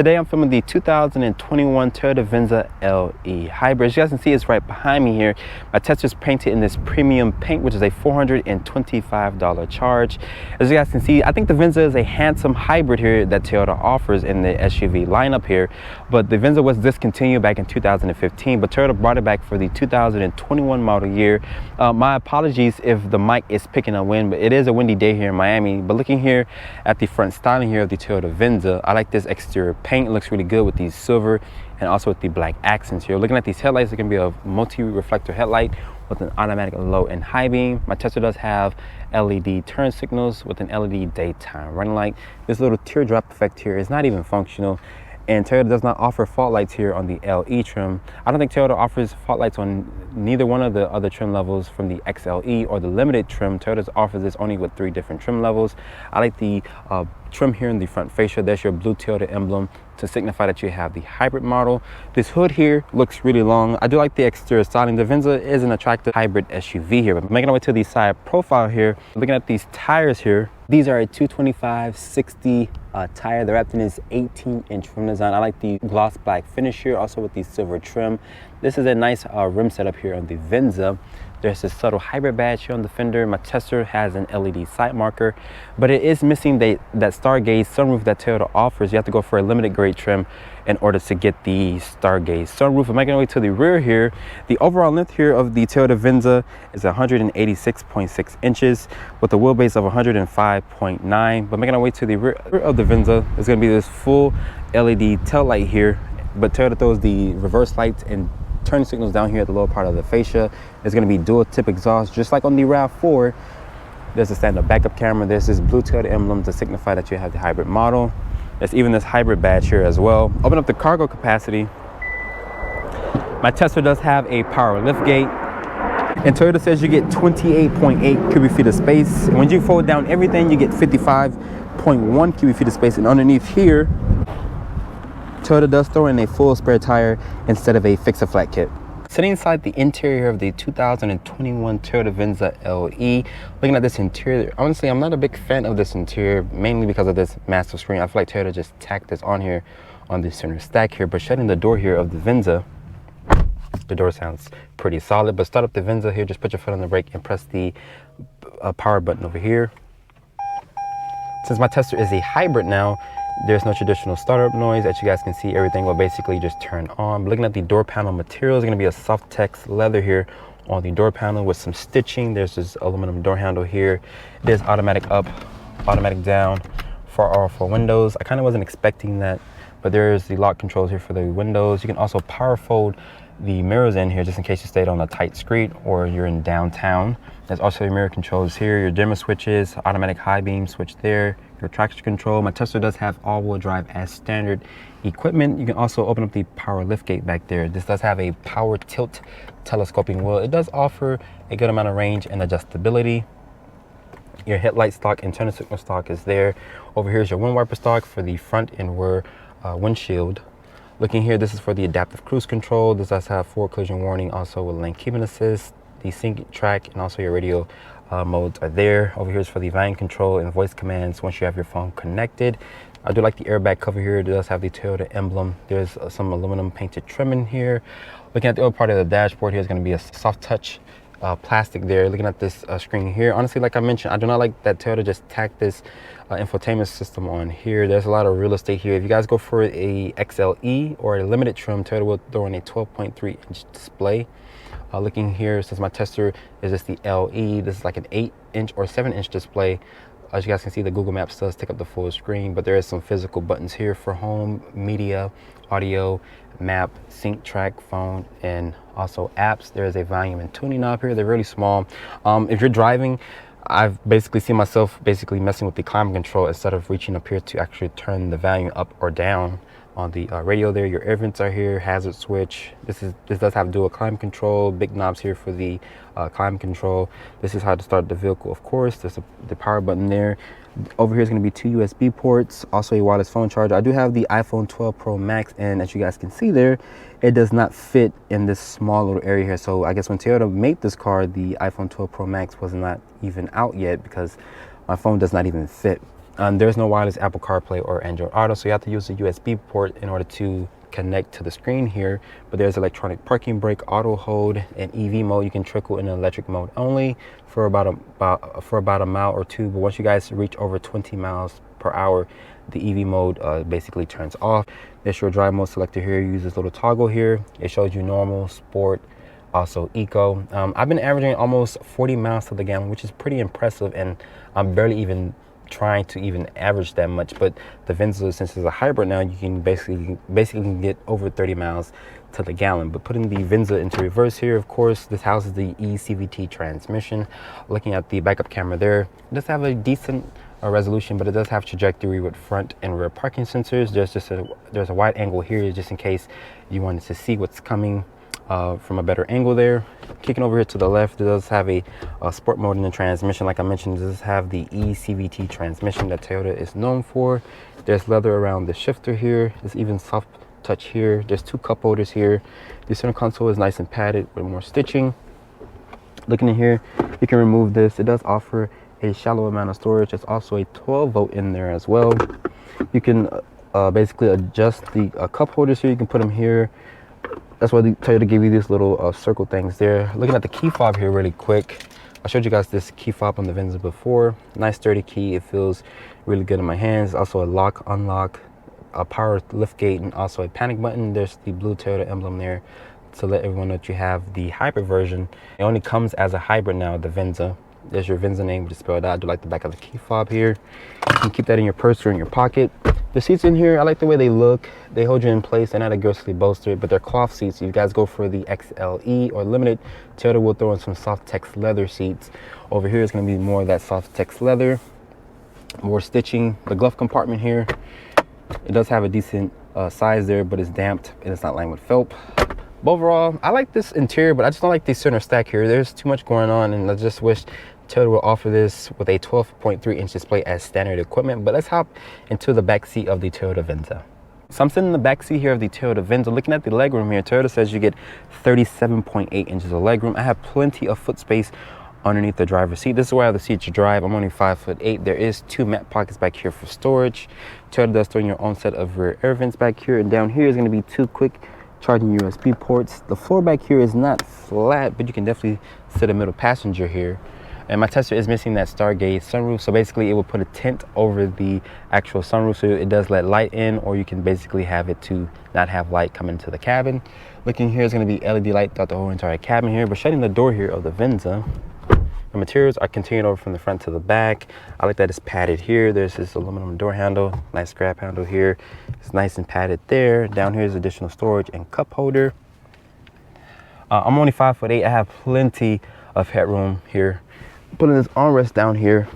Today I'm filming the 2021 Toyota Venza LE Hybrid. As you guys can see, it's right behind me here. My Tesla's painted in this premium paint, which is a $425 charge. As you guys can see, I think the Venza is a handsome hybrid here that Toyota offers in the SUV lineup here. But the Venza was discontinued back in 2015, but Toyota brought it back for the 2021 model year. My apologies if the mic is picking up wind, but it is a windy day here in Miami. But looking here at the front styling here of the Toyota Venza, I like this exterior paint. It looks really good with these silver and also with the black accents here. Looking at these headlights, it can be a multi-reflector headlight with an automatic low and high beam. My Tesla does have LED turn signals with an LED daytime running light. This little teardrop effect here is not even functional. And Toyota does not offer fog lights here on the LE trim. I don't think Toyota offers fog lights on neither one of the other trim levels from the XLE or the limited trim. Toyota offers this only with 3 different trim levels. I like the trim here in the front fascia. There's your blue Toyota emblem to signify that you have the hybrid model. This hood here looks really long. I do like the exterior styling. The Venza is an attractive hybrid SUV here. But making our way to the side profile here, looking at these tires here, these are a 225/60 tire. They're wrapped in this 18-inch rim design. I like the gloss black finish here, also with the silver trim. This is a nice rim setup here on the Venza. There's this subtle hybrid badge here on the fender. My Tesla has an LED sight marker, but it is missing that Stargaze sunroof that Toyota offers. You have to go for a limited grade trim in order to get the Stargaze sunroof. I'm making our way to the rear here. The overall length here of the Toyota Venza is 186.6 inches with a wheelbase of 105.9. But making our way to the rear of the Venza is going to be this full LED tail light here, but Toyota throws the reverse lights and turn signals down here at the lower part of the fascia. There's going to be dual tip exhaust just like on the RAV4. There's a stand-up backup camera. There's this blue Toyota emblem to signify that you have the hybrid model. There's even this hybrid badge here as well. Open up the cargo capacity. My Tesla does have a power lift gate, and Toyota says you get 28.8 cubic feet of space. And when you fold down everything, you get 55.1 cubic feet of space. And underneath here, Toyota does throw in a full spare tire instead of a fix-a-flat kit. Sitting inside the interior of the 2021 Toyota Venza LE, looking at this interior, honestly, I'm not a big fan of this interior, mainly because of this massive screen. I feel like Toyota just tacked this on here on the center stack here, but shutting the door here of the Venza, the door sounds pretty solid. But start up the Venza here, just put your foot on the brake and press the power button over here. Since my Tesla is a hybrid now, there's no traditional startup noise. As you guys can see, everything will basically just turn on. But looking at the door panel material, is going to be a soft tex leather here on the door panel with some stitching. There's this aluminum door handle here. There's automatic up, automatic down for all 4 windows. I kind of wasn't expecting that, but there's the lock controls here for the windows. You can also power fold the mirrors in here just in case you stayed on a tight street or you're in downtown. There's also your mirror controls here, your dimmer switches, automatic high beam switch there, your traction control. My Tesla does have all-wheel drive as standard equipment. You can also open up the power lift gate back there. This does have a power tilt telescoping wheel. It does offer a good amount of range and adjustability. Your headlight stock and turn signal stock is there. Over here is your wind wiper stock for the front and rear windshield. Looking here, this is for the adaptive cruise control. This does have forward collision warning, also with lane keeping assist, the sync track, and also your radio modes are there. Over here is for the volume control and voice commands once you have your phone connected. I do like the airbag cover here. It does have the Toyota emblem. There's some aluminum painted trim in here. Looking at the other part of the dashboard here is going to be a soft touch plastic there. Looking at this screen here, honestly, like I mentioned, I do not like that Toyota just tacked this infotainment system on here. There's a lot of real estate here. If you guys go for a XLE or a limited trim, Toyota will throw in a 12.3-inch display. Looking here, since my Tesla is just the LE, this is like an 8-inch or 7-inch display. As you guys can see, the Google Maps does take up the full screen, but there is some physical buttons here for home, media, audio, map, sync track, phone, and also apps. There is a volume and tuning knob here. They're really small. If you're driving, I've basically seen myself messing with the climate control instead of reaching up here to actually turn the volume up or down. On the radio there, your air vents are here, hazard switch. This does have dual climate control, big knobs here for the climate control. This is how to start the vehicle, of course. There's the power button there. Over here is going to be 2 USB ports, also a wireless phone charger. I do have the iPhone 12 Pro Max, and as you guys can see there, it does not fit in this small little area here. So I guess when Toyota made this car, the iPhone 12 Pro Max was not even out yet because my phone does not even fit. There's no wireless Apple CarPlay or Android Auto, so you have to use a USB port in order to connect to the screen here. But there's electronic parking brake, auto hold, and EV mode. You can trickle in electric mode only for about a mile or two. But once you guys reach over 20 miles per hour, the EV mode basically turns off. There's your drive mode selector here. You use this little toggle here. It shows you normal, sport, also eco. I've been averaging almost 40 miles to the gallon, which is pretty impressive, and I'm barely even trying to even average that much. But the Venza, since it's a hybrid now, you can basically get over 30 miles to the gallon. But putting the Venza into reverse here, of course, this houses the eCVT transmission. Looking at the backup camera there, it does have a decent resolution, but it does have trajectory with front and rear parking sensors. There's a wide angle here just in case you wanted to see what's coming from a better angle there. Kicking over here to the left, it does have a sport mode in the transmission. Like I mentioned, it does have the eCVT transmission that Toyota is known for. There's leather around the shifter here. There's even soft touch here. There's two cup holders here. The center console is nice and padded with more stitching. Looking in here, you can remove this. It does offer a shallow amount of storage. There's also a 12 volt in there as well. You can basically adjust the cup holders here. You can put them here. That's why they tell you to give you these little circle things there. Looking at the key fob here really quick. I showed you guys this key fob on the Venza before. Nice sturdy key. It feels really good in my hands. Also a lock, unlock, a power lift gate, and also a panic button. There's the blue Toyota emblem there to let everyone know that you have the hybrid version. It only comes as a hybrid now, the Venza. There's your Venza name, which is spelled out. I do like the back of the key fob here. You can keep that in your purse or in your pocket. The seats in here, I like the way they look. They hold you in place. They're not aggressively bolstered, but they're cloth seats. You guys go for the XLE or Limited, Toyota will throw in some soft text leather seats. Over here is going to be more of that soft text leather, more stitching. The glove compartment here, it does have a decent size there, but it's damped and it's not lined with felt. But overall, I like this interior, but I just don't like the center stack here. There's too much going on, and I just wish Toyota will offer this with a 12.3 inch display as standard equipment. But let's hop into the back seat of the Toyota Venza. So I'm sitting in the back seat here of the Toyota Venza. Looking at the legroom here, Toyota says you get 37.8 inches of legroom. I have plenty of foot space underneath the driver's seat. This is where I have the seat to drive. I'm only 5'8". There is two mat pockets back here for storage. Toyota does throw in your own set of rear air vents back here, and down here is going to be two quick charging USB ports. The floor back here is not flat, but you can definitely sit a middle passenger here. And my Tesla is missing that Stargaze sunroof, so basically it will put a tint over the actual sunroof, so it does let light in, or you can basically have it to not have light come into the cabin. Looking here is going to be LED light throughout the whole entire cabin here. But shutting the door here of the Venza, the materials are continued over from the front to the back. I like that it's padded here. There's this aluminum door handle, nice grab handle here. It's nice and padded there. Down here is additional storage and cup holder. I'm only 5'8". I have plenty of headroom here. Putting this armrest down here,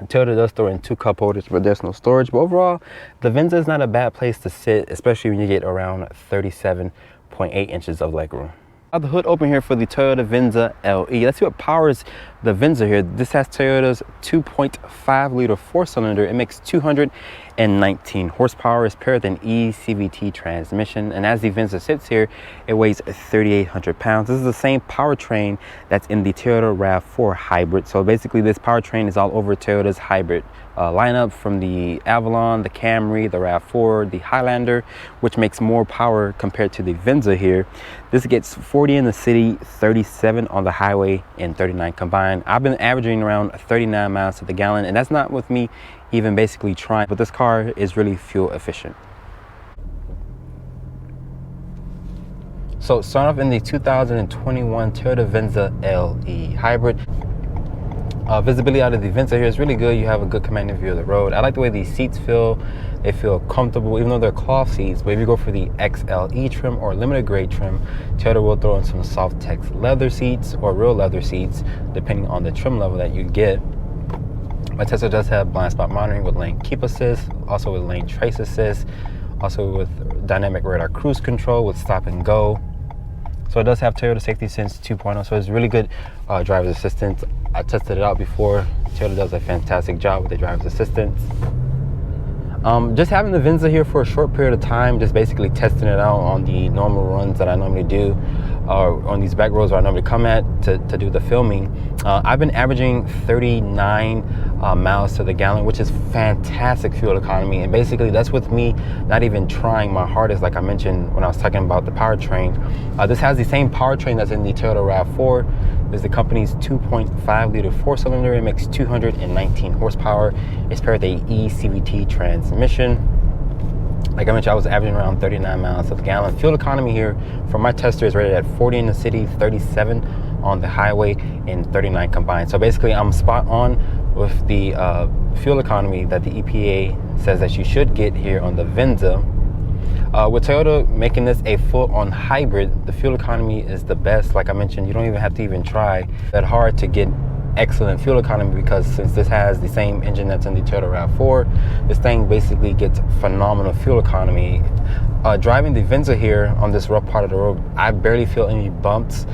Toyota does throw in two cup holders, but there's no storage. But overall, the Venza is not a bad place to sit, especially when you get around 37.8 inches of legroom. I have the hood open here for the Toyota Venza LE. Let's see what powers the Venza here. This has Toyota's 2.5 liter four-cylinder. It makes 219 horsepower. It's paired with an eCVT transmission. And as the Venza sits here, it weighs 3,800 pounds. This is the same powertrain that's in the Toyota RAV4 hybrid. So basically this powertrain is all over Toyota's hybrid lineup, from the Avalon, the Camry, the RAV4, the Highlander, which makes more power compared to the Venza here. This gets 40 in the city, 37 on the highway, and 39 combined. I've been averaging around 39 miles to the gallon, and that's not with me even basically trying, but this car is really fuel efficient. So starting off in the 2021 Toyota Venza LE hybrid. Visibility out of the Venza here is really good. You have a good commanding view of the road. I like the way these seats feel. They feel comfortable, even though they're cloth seats. But if you go for the XLE trim or limited grade trim, Toyota will throw in some soft text leather seats or real leather seats, depending on the trim level that you get. My Tesla does have blind spot monitoring with lane keep assist, also with lane trace assist, also with dynamic radar cruise control with stop and go. So it does have Toyota Safety Sense 2.0, so it's really good driver's assistance. I tested it out before. Toyota does a fantastic job with the driver's assistance. Just having the Venza here for a short period of time, just basically testing it out on the normal runs that I normally do, or on these back roads where I normally come at to do the filming. I've been averaging 39 miles to the gallon, which is fantastic fuel economy. And basically that's with me not even trying my hardest, like I mentioned when I was talking about the powertrain. This has the same powertrain that's in the Toyota RAV4. This is the company's 2.5 liter 4-cylinder. It makes 219 horsepower. It's paired with a eCVT transmission. Like I mentioned, I was averaging around 39 miles to the gallon. Fuel economy here for my tester is rated at 40 in the city, 37 on the highway, and 39 combined. So basically I'm spot on with the fuel economy that the EPA says that you should get here on the Venza. With Toyota making this a full-on hybrid, the fuel economy is the best. Like I mentioned, you don't even have to even try that hard to get excellent fuel economy, because since this has the same engine that's in the Toyota RAV4, this thing basically gets phenomenal fuel economy. Driving the Venza here on this rough part of the road, I barely feel any bumps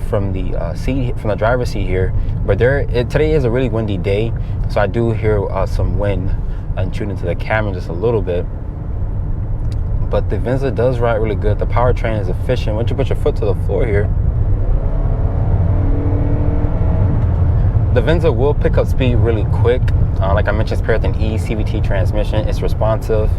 from the driver's seat here. But today is a really windy day, so I do hear some wind intruding into the cabin just a little bit. But the Venza does ride really good. The powertrain is efficient. Once you put your foot to the floor here, the Venza will pick up speed really quick. Like I mentioned, it's paired with an eCVT transmission. It's responsive.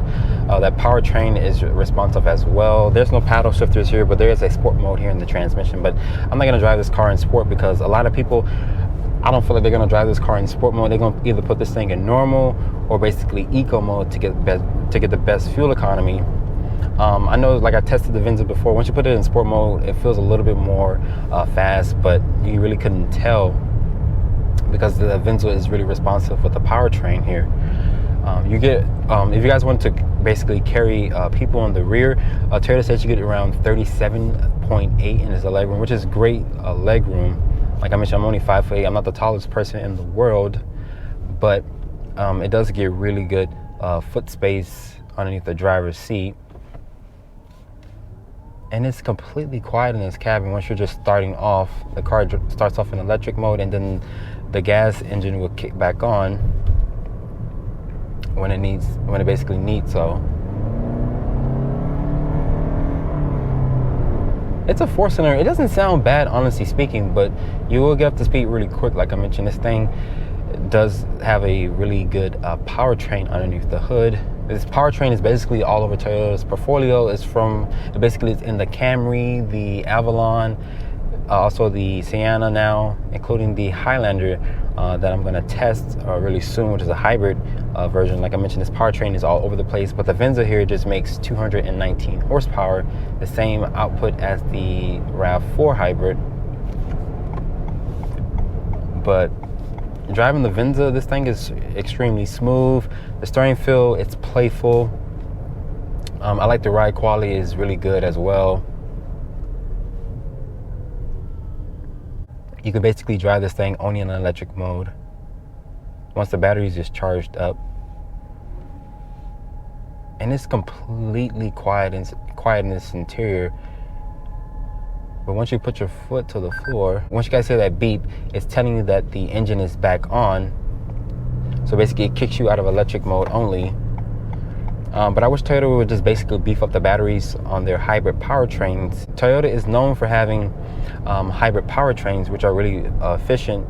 That powertrain is responsive as well. There's no paddle shifters here, but there is a sport mode here in the transmission. But I'm not gonna drive this car in sport, because a lot of people, I don't feel like they're gonna drive this car in sport mode. They're gonna either put this thing in normal or basically eco mode to get the best fuel economy. I know, like I tested the Venza before. Once you put it in sport mode, it feels a little bit more fast, but you really couldn't tell, because the Venza is really responsive with the powertrain here. You get, if you guys want to basically carry people on the rear, Toyota says you get around 37.8 inches of legroom, which is great legroom. Like I mentioned, I'm only 5'8". I'm not the tallest person in the world, but it does get really good foot space underneath the driver's seat. And it's completely quiet in this cabin. Once you're just starting off, the car starts off in electric mode, and then the gas engine will kick back on when it basically needs so. It's a 4-cylinder. It doesn't sound bad, honestly speaking, but you will get up to speed really quick. Like I mentioned, this thing does have a really good powertrain underneath the hood. This powertrain is basically all over Toyota's portfolio. It's in the Camry, the Avalon, also the Sienna now, including the Highlander that I'm gonna test really soon, which is a hybrid version. Like I mentioned, this powertrain is all over the place, but the Venza here just makes 219 horsepower, the same output as the RAV4 hybrid. But driving the Venza, this thing is extremely smooth. The steering feel, it's playful. I like the ride quality is really good as well. You can basically drive this thing only in an electric mode once the battery is just charged up. And it's completely quiet in this interior. But once you put your foot to the floor, once you guys hear that beep, it's telling you that the engine is back on. So basically it kicks you out of electric mode only. But I wish Toyota would just basically beef up the batteries on their hybrid powertrains. Toyota is known for having hybrid powertrains, which are really efficient.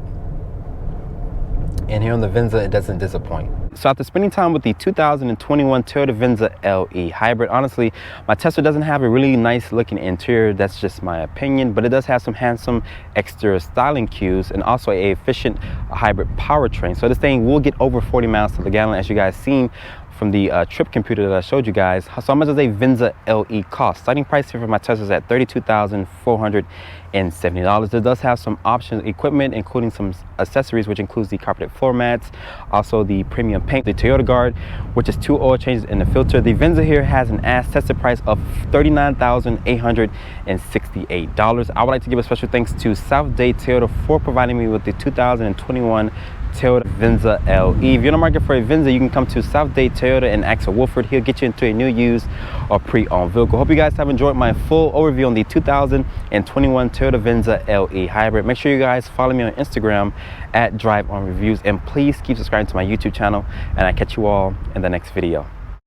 And here on the Venza, it doesn't disappoint. So after spending time with the 2021 Toyota Venza LE Hybrid, honestly, my Tesla doesn't have a really nice looking interior. That's just my opinion, but it does have some handsome exterior styling cues and also a efficient hybrid powertrain. So this thing will get over 40 miles to the gallon, as you guys seen from the trip computer that I showed you guys. So how much does a Venza LE cost? Starting price here for my Tesla is at $32,470. It does have some optional equipment, including some accessories, which includes the carpeted floor mats, also the premium paint, the Toyota Guard, which is 2 oil changes in the filter. The Venza here has an as tested price of $39,868. I would like to give a special thanks to South Dade Toyota for providing me with the 2021 Toyota Venza LE. If you're in the market for a Venza, you can come to South Dade Toyota and ask for Wilford. He'll get you into a new, used, or pre-owned vehicle. Hope you guys have enjoyed my full overview on the 2021 Toyota Venza LE Hybrid. Make sure you guys follow me on Instagram at DriveOnReviews, and please keep subscribing to my YouTube channel, and I'll catch you all in the next video.